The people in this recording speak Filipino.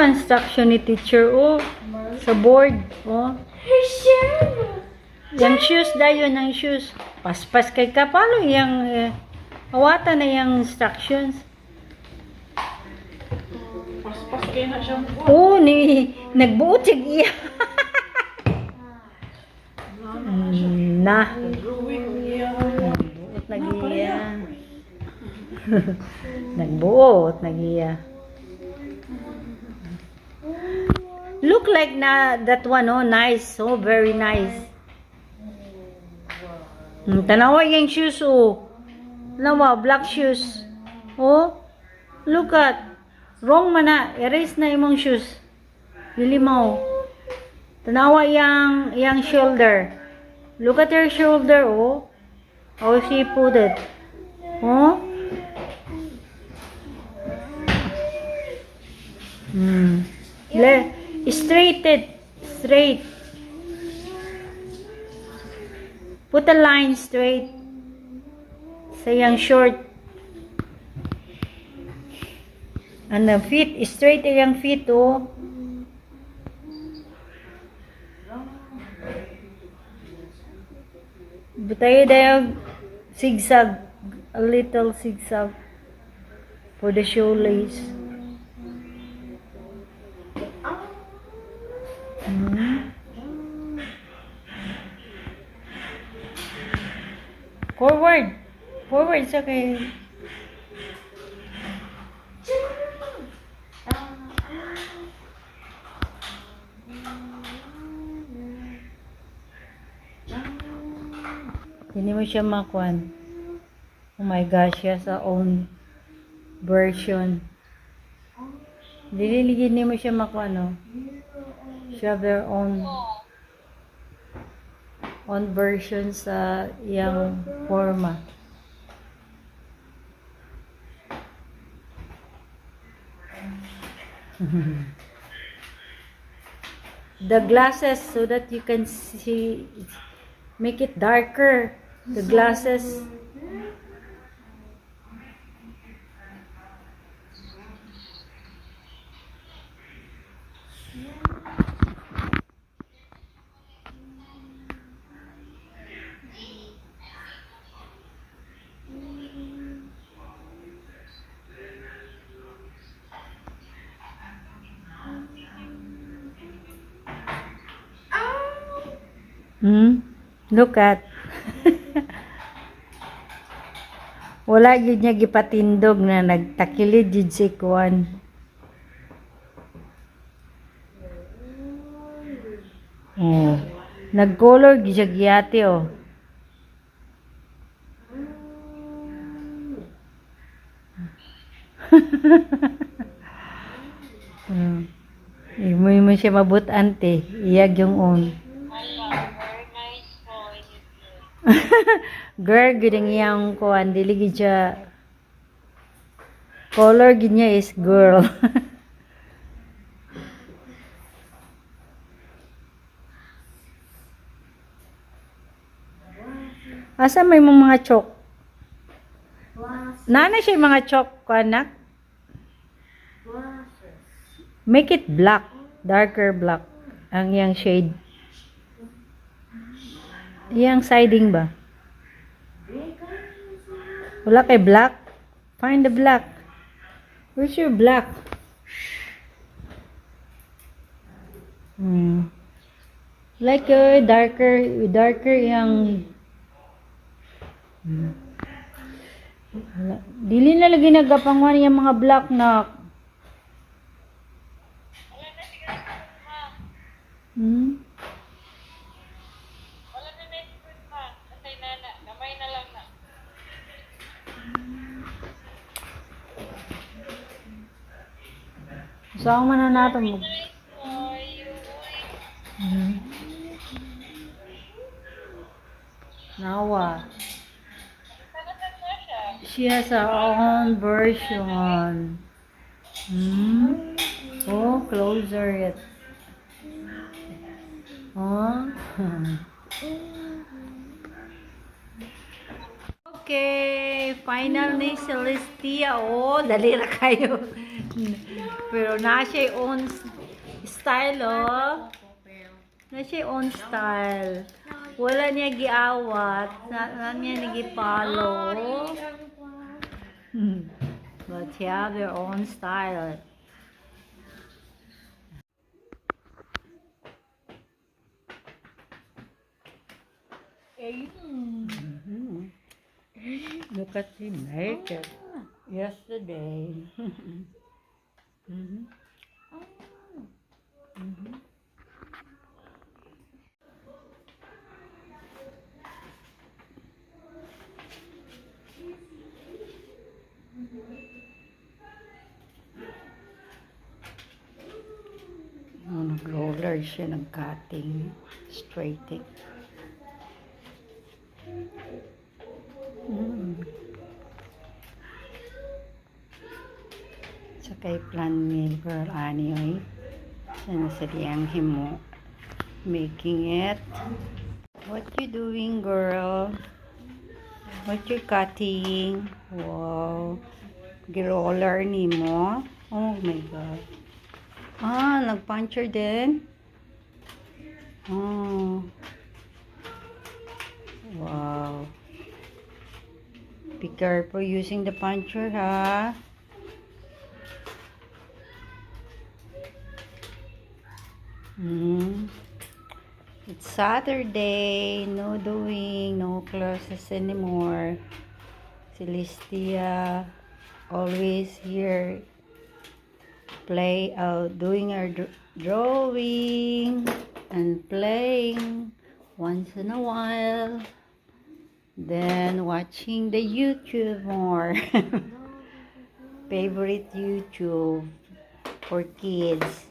mga instruction ni teacher, oh. Sa board, oh. Yung shoes dayon, ang shoes. Paspas kay kapalo, yung awatan na yung instructions. Paspas kayo na siya. Oh, nagbuot sig iya. Na. Nagbuot nagiya. Nagbuot nagiya. Look like that one, oh, nice. Oh, very nice. Tanawa yung shoes, oh. Tanawa, black shoes. Oh, look at. Wrong man na. Erase na imong shoes. Dili mo. Tanawa yung shoulder. Look at her shoulder, oh. How she put it. Oh. Straight it. Straight. Put a line straight. Sa yung short. And the feet. Straight yung feet, oh. Butayo dayo zigzag. A little zigzag. For the shoelace. Forward. Forward sa kay. Hindi mo siya makuan. Oh my gosh, siya sa own version. Dililigid mo siya makuan, no? Siya their own version sa iyang forma. The glasses so that you can see, make it darker. The glasses. Look at. Wala yun niya gipatindog na nagtakilid yun si Kwan. Oh. Nag-color gisagyate, oh. Imo siya mabut-ante. Iyag yung on. Girl, gudang iyang kuan, dili gid siya color gid niya is girl. Asa may mga chok? Nana siya mga chok, anak? Make it black, darker black ang iyang shade. Yang siding ba? Wala kay black? Find the black. Where's your black? Like darker yang dili na lagi nagapangwan yung mga black na saan man na nato mo? Nawa. She has her own version. Oh, closer yet. Oh. Okay, final ni Celestia. Oh, dali na kayo. Pero na siya own style, oh. Na siya own style. Wala niya giawat. Na niya nagipalo. But she have their own style. Look at him naked yesterday. Nag-roller siya, nag-cutting, straightening. Sa kay plan ni girl ani ay sana sa diyang himo making it. What you doing, girl? What you cutting? Wow, giroller ni mo. Oh my god. Ah, nag-puncture din. Oh. Wow. Be careful using the puncher, ha? It's Saturday. No doing, no classes anymore. Celestia always here doing our drawing and playing once in a while, then watching the YouTube more. Favorite YouTube for kids.